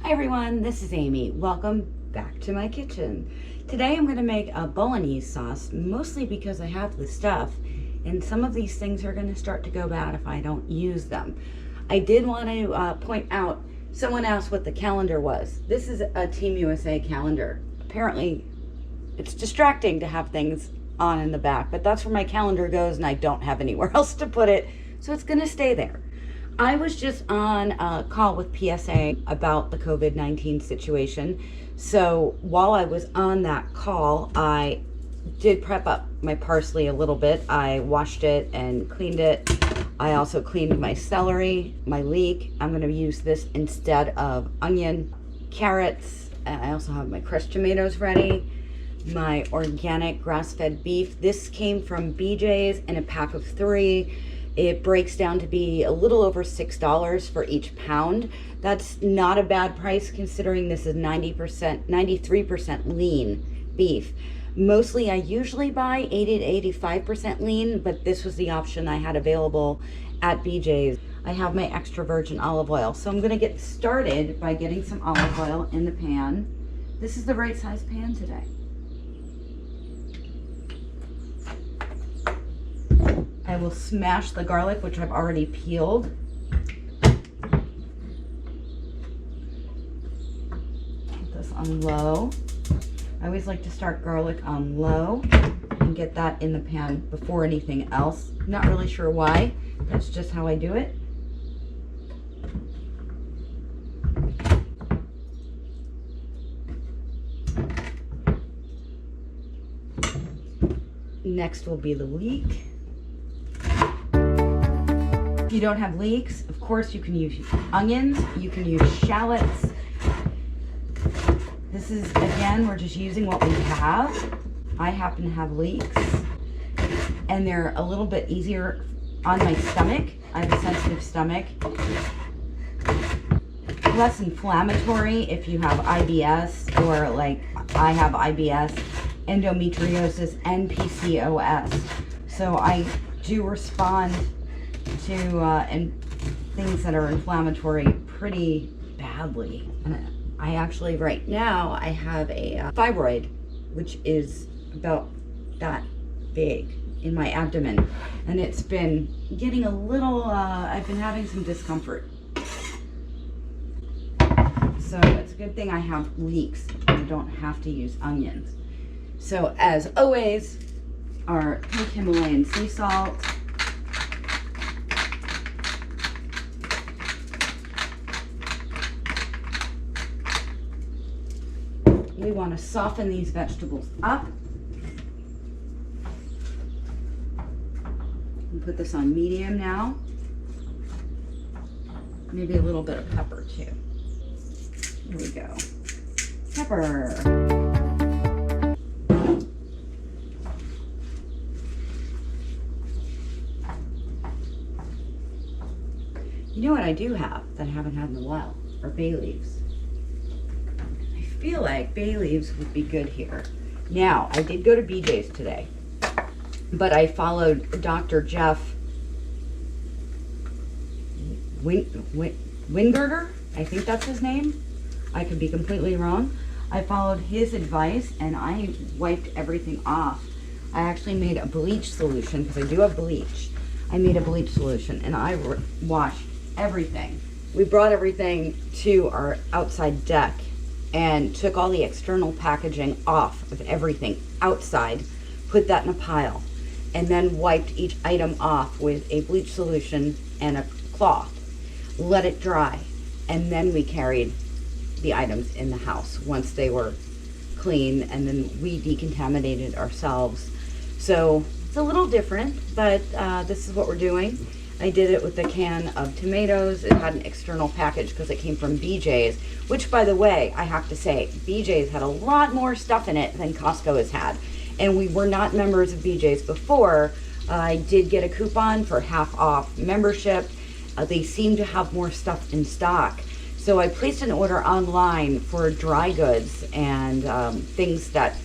Hi everyone, this is Amy. Welcome back to my kitchen. Today I'm going to make a Bolognese sauce, mostly because I have the stuff, and some of these things are going to start to go bad if I don't use them. I did want to point out, someone asked what the calendar was. This is a Team USA calendar. Apparently it's distracting to have things on in the back, but that's where my calendar goes and I don't have anywhere else to put it, so it's going to stay there. I was just on a call with PSA about the COVID-19 situation. So while I was on that call, I did prep up my parsley a little bit. I washed it and cleaned it. I also cleaned my celery, my leek. I'm going to use this instead of onion, carrots. I also have my crushed tomatoes ready. My organic grass-fed beef. This came from BJ's in a pack of 3. It breaks down to be a little over $6 for each pound. That's not a bad price considering this is 93% lean beef. Mostly I usually buy 80 to 85% lean, but this was the option I had available at BJ's. I have my extra virgin olive oil. So I'm gonna get started by getting some olive oil in the pan. This is the right size pan today. I will smash the garlic, which I've already peeled. Put this on low. I always like to start garlic on low and get that in the pan before anything else. Not really sure why. That's just how I do it. Next will be the leek. If you don't have leeks, of course you can use onions, you can use shallots. This is, again, we're just using what we have. I happen to have leeks, and they're a little bit easier on my stomach. I have a sensitive stomach. Less inflammatory if you have IBS, or like I have IBS, endometriosis, and PCOS. So I do respond to and things that are inflammatory pretty badly. And I actually right now I have a fibroid, which is about that big in my abdomen, and it's been getting a little I've been having some discomfort. So it's a good thing I have leeks and I don't have to use onions. So as always, our pink Himalayan sea salt. We want to soften these vegetables up. And put this on medium now. Maybe a little bit of pepper too. Here we go. Pepper. You know what I do have that I haven't had in a while are bay leaves. I feel like bay leaves would be good here. Now, I did go to BJ's today, but I followed Dr. Jeff Wingerter. I think that's his name. I could be completely wrong. I followed his advice and I wiped everything off. I actually made a bleach solution because I do have bleach. I made a bleach solution and I washed everything. We brought everything to our outside deck and took all the external packaging off of everything outside, put that in a pile, and then wiped each item off with a bleach solution and a cloth. Let it dry, and then we carried the items in the house once they were clean, and then we decontaminated ourselves. So it's a little different, but this is what we're doing. I did it with a can of tomatoes. It had an external package because it came from BJ's, which, by the way, I have to say, BJ's had a lot more stuff in it than Costco has had. And we were not members of BJ's before. I did get a coupon for half off membership. They seem to have more stuff in stock. So I placed an order online for dry goods and things that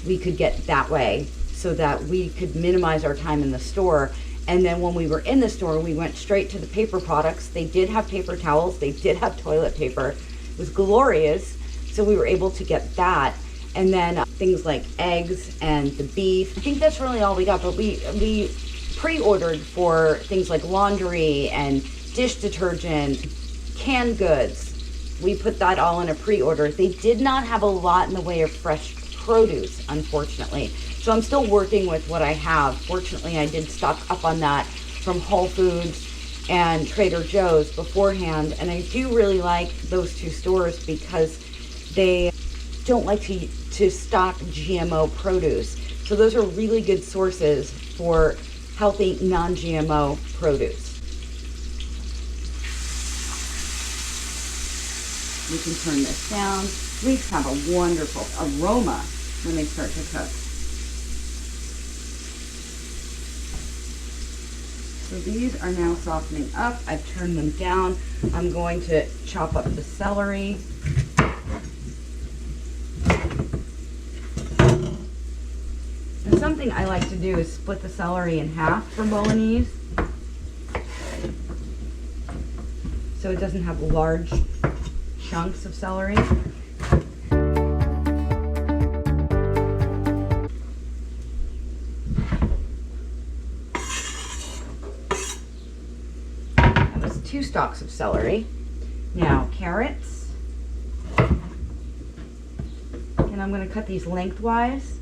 we could get that way so that we could minimize our time in the store And then when we were in the store, we went straight to the paper products. They did have paper towels. They did have toilet paper. It was glorious. So we were able to get that. And then things like eggs and the beef. I think that's really all we got, but we pre-ordered for things like laundry and dish detergent, canned goods. We put that all in a pre-order. They did not have a lot in the way of fresh produce, unfortunately. So I'm still working with what I have. Fortunately, I did stock up on that from Whole Foods and Trader Joe's beforehand. And I do really like those two stores because they don't like to stock GMO produce. So those are really good sources for healthy, non-GMO produce. We can turn this down. Leeks have a wonderful aroma when they start to cook. So these are now softening up. I've turned them down. I'm going to chop up the celery. And something I like to do is split the celery in half for bolognese, so it doesn't have large chunks of celery. That was 2 stalks of celery. Now carrots, and I'm going to cut these lengthwise.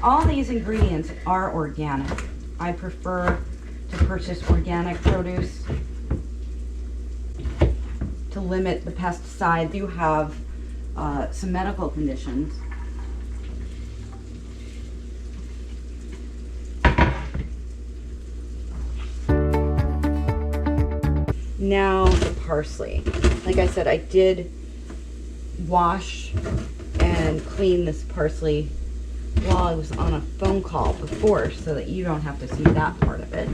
All these ingredients are organic. I prefer to purchase organic produce to limit the pesticides. You have some medical conditions. Now the parsley. Like I said, I did wash and clean this parsley while I was on a phone call before, so that you don't have to see that part of it.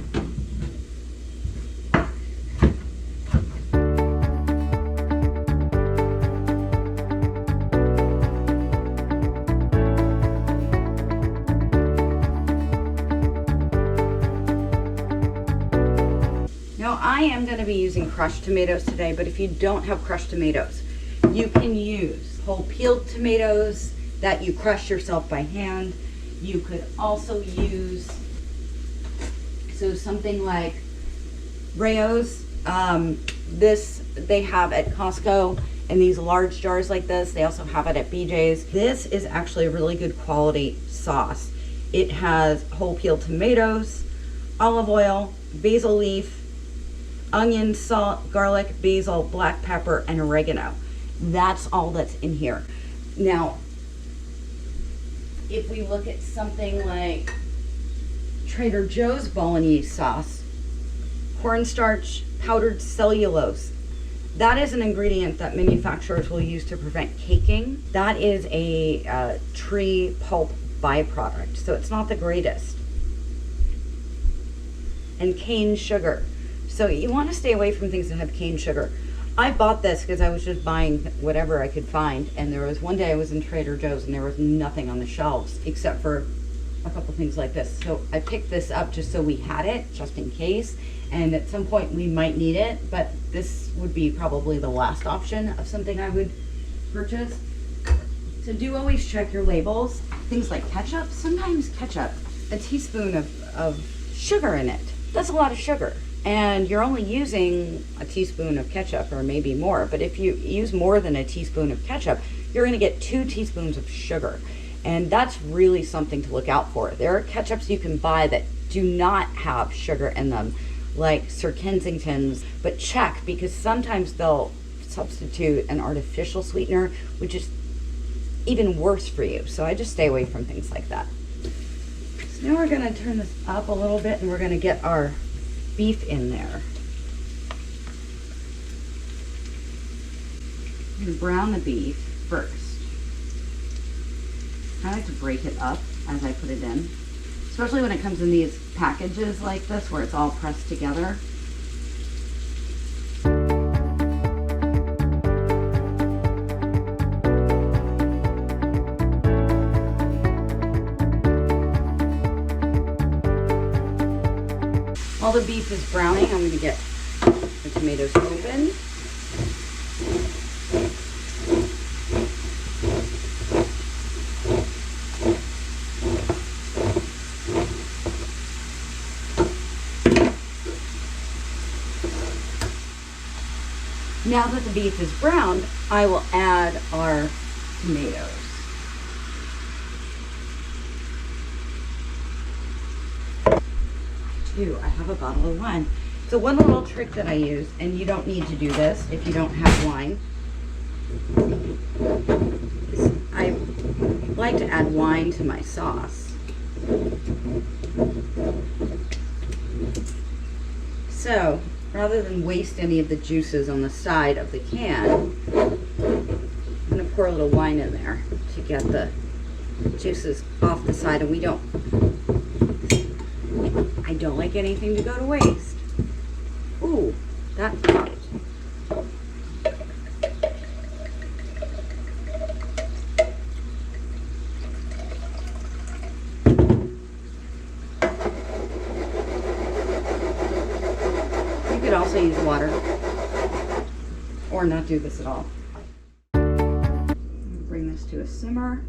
Now I am going to be using crushed tomatoes today, but if you don't have crushed tomatoes, you can use whole peeled tomatoes that you crush yourself by hand. You could also use something like Rayo's. This they have at Costco in these large jars like this. They also have it at BJ's. This is actually a really good quality sauce. It has whole peeled tomatoes, olive oil, basil leaf, onion, salt, garlic, basil, black pepper, and oregano. That's all that's in here. Now, if we look at something like Trader Joe's bolognese sauce, cornstarch, powdered cellulose, that is an ingredient that manufacturers will use to prevent caking. That is a tree pulp byproduct, so it's not the greatest. And cane sugar. So you want to stay away from things that have cane sugar. I bought this because I was just buying whatever I could find, and there was one day I was in Trader Joe's and there was nothing on the shelves except for a couple things like this. So I picked this up just so we had it, just in case, and at some point we might need it, but this would be probably the last option of something I would purchase. So do always check your labels. Things like ketchup, sometimes ketchup, a teaspoon of sugar in it. That's a lot of sugar. And you're only using a teaspoon of ketchup or maybe more. But if you use more than a teaspoon of ketchup, you're going to get 2 teaspoons of sugar. And that's really something to look out for. There are ketchups you can buy that do not have sugar in them, like Sir Kensington's. But check, because sometimes they'll substitute an artificial sweetener, which is even worse for you. So I just stay away from things like that. So now we're going to turn this up a little bit and we're going to get our beef in there. I'm going to brown the beef first. I like to break it up as I put it in, especially when it comes in these packages like this where it's all pressed together. While the beef is browning, I'm going to get the tomatoes open. Now that the beef is browned, I will add our tomatoes. I have a bottle of wine. So one little trick that I use, and you don't need to do this if you don't have wine, is I like to add wine to my sauce. So rather than waste any of the juices on the side of the can, I'm going to pour a little wine in there to get the juices off the side, and I don't like anything to go to waste. Ooh, that popped. You could also use water or not do this at all. Bring this to a simmer.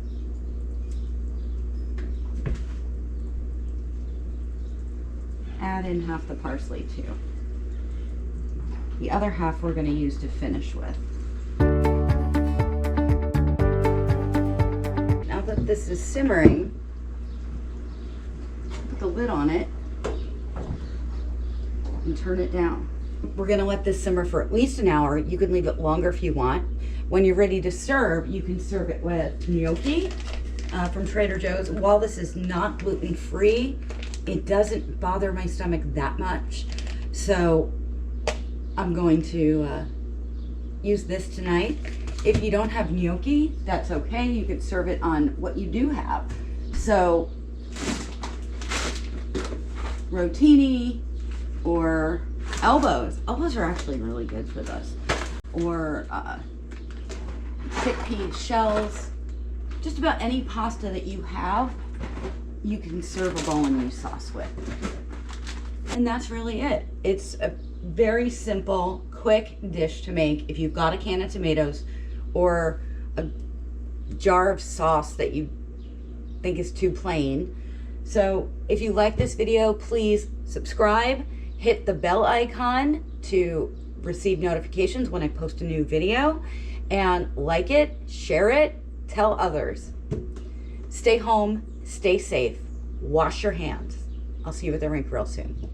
Add in half the parsley too. The other half we're going to use to finish with. Now that this is simmering, put the lid on it and turn it down. We're going to let this simmer for at least an hour. You can leave it longer if you want. When you're ready to serve, you can serve it with gnocchi from Trader Joe's. While this is not gluten-free, it doesn't bother my stomach that much, so I'm going to use this tonight. If you don't have gnocchi, that's okay. You could serve it on what you do have. So rotini or elbows. Elbows are actually really good for this. Or chickpea shells. Just about any pasta that you have, you can serve a bolognese sauce with. And that's really it. It's a very simple, quick dish to make if you've got a can of tomatoes or a jar of sauce that you think is too plain. So if you like this video, please subscribe, hit the bell icon to receive notifications when I post a new video, and like it, share it, tell others. Stay home, stay safe, wash your hands. I'll see you at the rink real soon.